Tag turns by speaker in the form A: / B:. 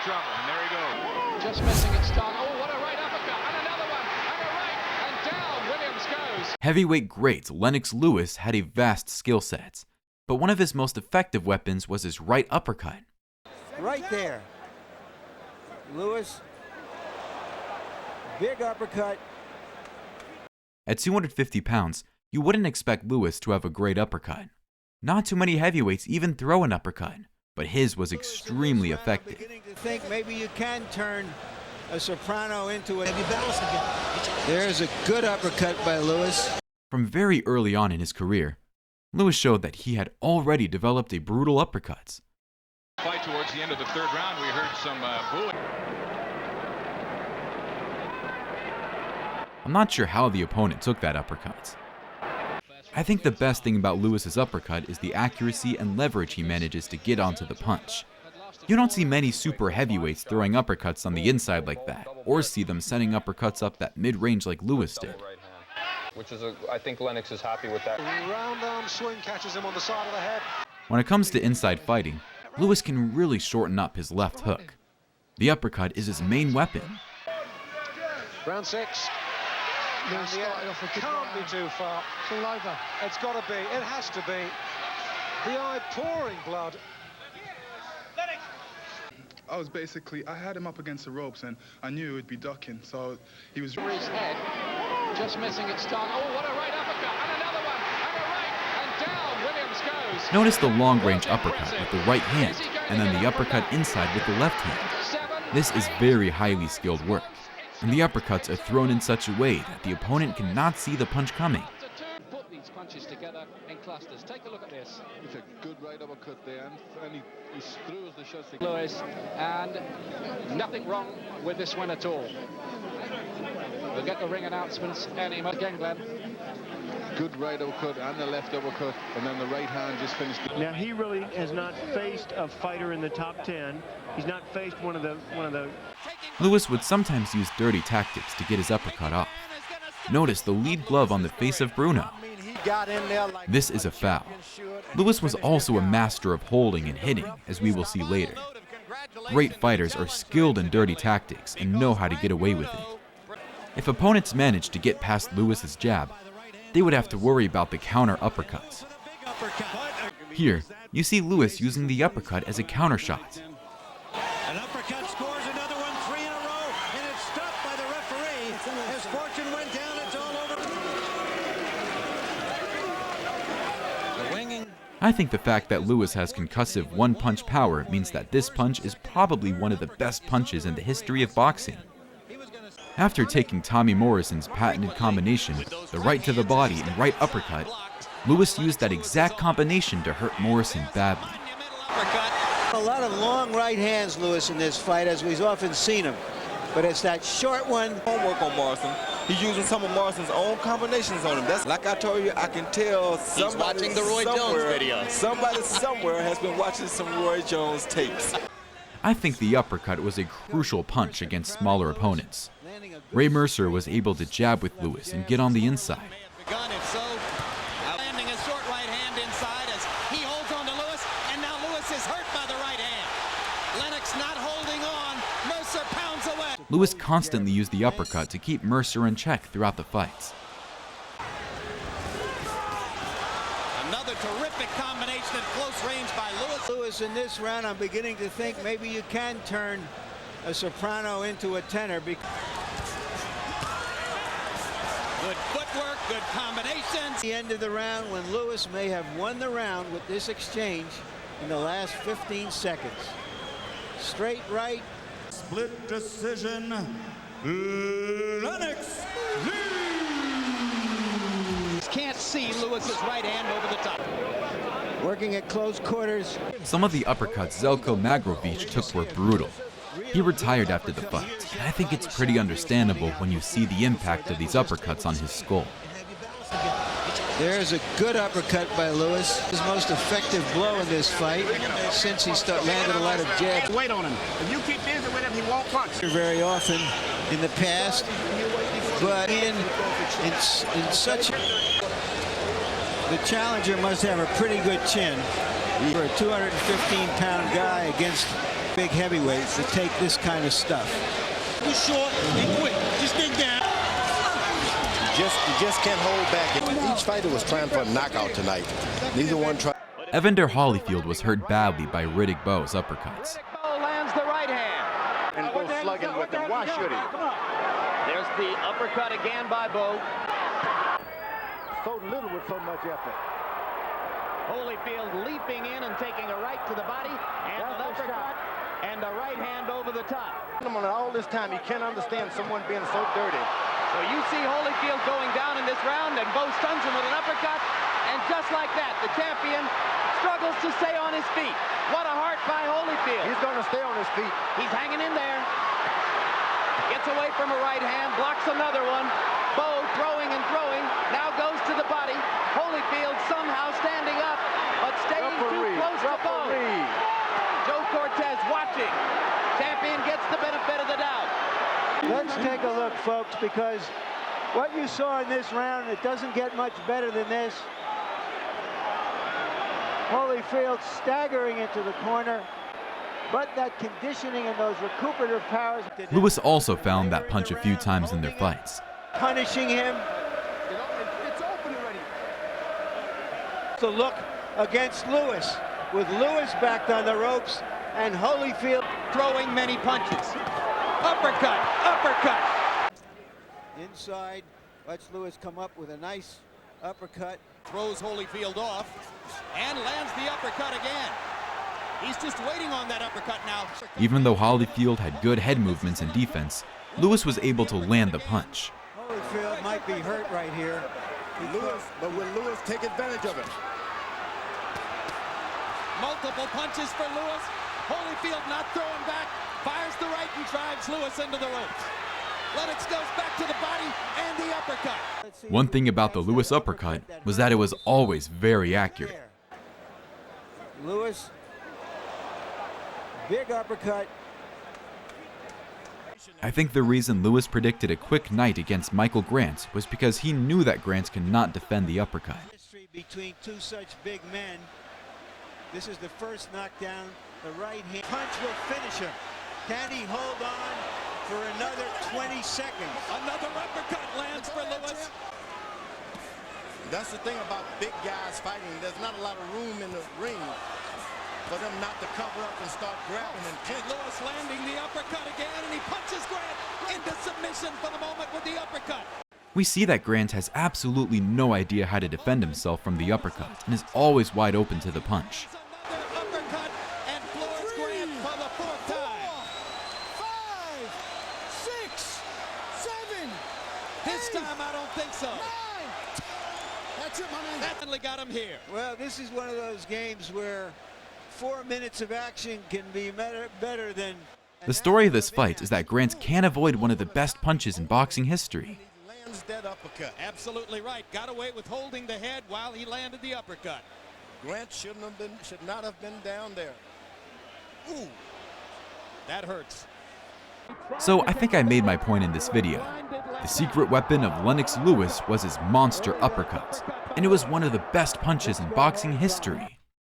A: trouble, and there he goes.
B: Just missing its tongue. Oh, what a right uppercut, and another one, and a right, and down Williams goes.
C: Heavyweight great Lennox Lewis had a vast skill set, but one of his most effective weapons was his right uppercut.
D: Right there. Lewis, big uppercut.
C: At 250 pounds, you wouldn't expect Lewis to have a great uppercut. Not too many heavyweights even throw an uppercut, but his was extremely effective.
D: Beginning to think maybe you can turn a soprano into a heavy balance again. There's a good uppercut by Lewis.
C: From very early on in his career, Lewis showed that he had already developed a brutal uppercut.
A: Fight towards the end of the third round, we heard some booing.
C: I'm not sure how the opponent took that uppercut. I think the best thing about Lewis's uppercut is the accuracy and leverage he manages to get onto the punch. You don't see many super heavyweights throwing uppercuts on the inside like that, or see them sending uppercuts up that mid-range like Lewis did.
E: Which is, I think Lennox is happy with that.
F: Round arm swing catches him on the side of the head.
C: When it comes to inside fighting, Lewis can really shorten up his left hook. The uppercut is his main weapon.
F: Round 6. And can't be too far. It's all over. It's got to be. It has to be. The eye pouring blood.
G: I had him up against the ropes and I knew he would be ducking, so he was...
B: His head, just missing its tongue. Oh, what a right uppercut, and another one, and a right, and down Williams goes.
C: Notice the long-range uppercut with the right hand, and then the uppercut inside with the left hand. This is very highly skilled work, and the uppercuts are thrown in such a way that the opponent cannot see the punch coming.
B: Put these punches together in clusters. Take a look at this.
H: It's a good right uppercut there, and he throws the shots.
B: Lewis, and nothing wrong with this one at all. We'll get the ring announcements any moment again, Glenn.
H: Good right uppercut and the left uppercut, and then the right hand just finished.
I: Now he really has not faced a fighter in the top 10. He's not faced one of the.
C: Lewis would sometimes use dirty tactics to get his uppercut off. Notice the lead glove on the face of Bruno. This is a foul. Lewis was also a master of holding and hitting, as we will see later. Great fighters are skilled in dirty tactics and know how to get away with it. If opponents managed to get past Lewis's jab, they would have to worry about the counter uppercuts. Here, you see Lewis using the uppercut as a counter shot.
D: An uppercut scores another one, 3 in a row, and it's stopped by the referee. His fortune went down, it's all over.
C: I think the fact that Lewis has concussive one-punch power means that this punch is probably one of the best punches in the history of boxing. After taking Tommy Morrison's patented combination, the right to the body and right uppercut, Lewis used that exact combination to hurt Morrison badly.
D: A lot of long right hands, Lewis, in this fight, as we've often seen him. But it's that short one.
J: Homework on Morrison. He's using some of Morrison's own combinations on him. That's like I told you, I can tell somebody
K: watching the Roy Jones video.
J: Somebody somewhere has been watching some Roy Jones tapes.
C: I think the uppercut was a crucial punch against smaller opponents. Ray Mercer was able to jab with Lewis and get on the inside.
K: Landing a short right hand inside as he holds on to Lewis, and now Lewis is hurt by the right hand. Lennox not holding on. Mercer pounds away.
C: Lewis constantly used the uppercut to keep Mercer in check throughout the fights.
K: Another terrific combination at close range by Lewis.
D: Lewis, in this round, I'm beginning to think maybe you can turn a soprano into a tenor.
K: Good footwork, good combinations.
D: At the end of the round, when Lewis may have won the round with this exchange in the last 15 seconds. Straight right.
L: Split decision, Lennox Lewis.
K: Can't see Lewis's right hand over the top.
D: Working at close quarters.
C: Some of the uppercuts Zeljko Magrovich took were brutal. He retired after the fight, and I think it's pretty understandable when you see the impact of these uppercuts on his skull.
D: There's a good uppercut by Lewis. His most effective blow in this fight since he landed a lot of jabs.
K: Wait on him. If you keep busy with him, he won't punch.
D: Very often in the past, but in such... The challenger must have a pretty good chin. For a 215-pound guy against big heavyweights to take this kind of stuff.
L: Too short and quick. Just dig down.
M: You just can't hold back. Each fighter was trying for a knockout tonight. Neither one tried.
C: Evander Holyfield was hurt badly by Riddick Bowe's uppercuts.
K: Riddick Bowe lands the right hand.
M: And go slugging with them. Why should he?
K: There's the uppercut again by Bowe.
M: So little with so much effort.
K: Holyfield leaping in and taking a right to the body, and an uppercut, and a right hand over the top.
M: All this time, he can't understand someone being so dirty.
K: So you see Holyfield going down in this round, and Bowe stuns him with an uppercut, and just like that, the champion struggles to stay on his feet. What a heart by Holyfield.
M: He's going to stay on his feet.
K: He's hanging in there. Gets away from a right hand, blocks another one. Bowe throwing and throwing, now goes to the body. Holyfield somehow standing up, but staying too close to Bowe. Joe Cortez watching. Champion gets the benefit of the doubt.
I: Let's take a look, folks, because what you saw in this round, it doesn't get much better than this. Holyfield staggering into the corner, but that conditioning and those recuperative powers.
C: Lewis also found that punch a few times in their fights.
I: Punishing him.
M: It's open already.
I: The look against Lewis, with Lewis backed on the ropes and Holyfield
K: Throwing many punches. Uppercut, uppercut.
D: Inside, watch Lewis come up with a nice uppercut.
K: Throws Holyfield off and lands the uppercut again. He's just waiting on that uppercut now.
C: Even though Holyfield had good head movements and defense, Lewis was able to land the punch.
D: Holyfield might be hurt right here.
M: But will Lewis take advantage of it?
K: Multiple punches for Lewis. Holyfield not throwing back. Fires the right and drives Lewis into the ropes. Lennox goes back to the body and the uppercut.
C: One thing about the Lewis uppercut was that it was always very accurate.
D: Lewis, big uppercut.
C: I think the reason Lewis predicted a quick night against Michael Grant was because he knew that Grant could not defend the uppercut.
D: History between two such big men. This is the first knockdown. The right hand punch will finish him. Can he hold on for another 20 seconds?
K: Another uppercut lands for Lewis.
M: That's the thing about big guys fighting. There's not a lot of room in the ring for them not to cover up and start grabbing and pinch.
K: Lewis landing the uppercut again, and he punches Grant into submission for the moment with the uppercut.
C: We see that Grant has absolutely no idea how to defend himself from the uppercut and is always wide open to the punch.
K: Another uppercut and floors Grant for the fourth time.
L: 5, 6, 7.
K: This time I don't think so.
L: 9. That's it, my man.
K: That finally got him here.
D: Well, this is one of those games where 4 minutes of action can be better than...
C: The story of this fight is that Grant can't avoid one of the best punches in boxing history.
M: Lands that uppercut.
K: Absolutely right. Got away with holding the head while he landed the uppercut.
M: Grant should not have been down there.
K: Ooh, that hurts.
C: So I think I made my point in this video. The secret weapon of Lennox Lewis was his monster uppercut, and it was one of the best punches in boxing history.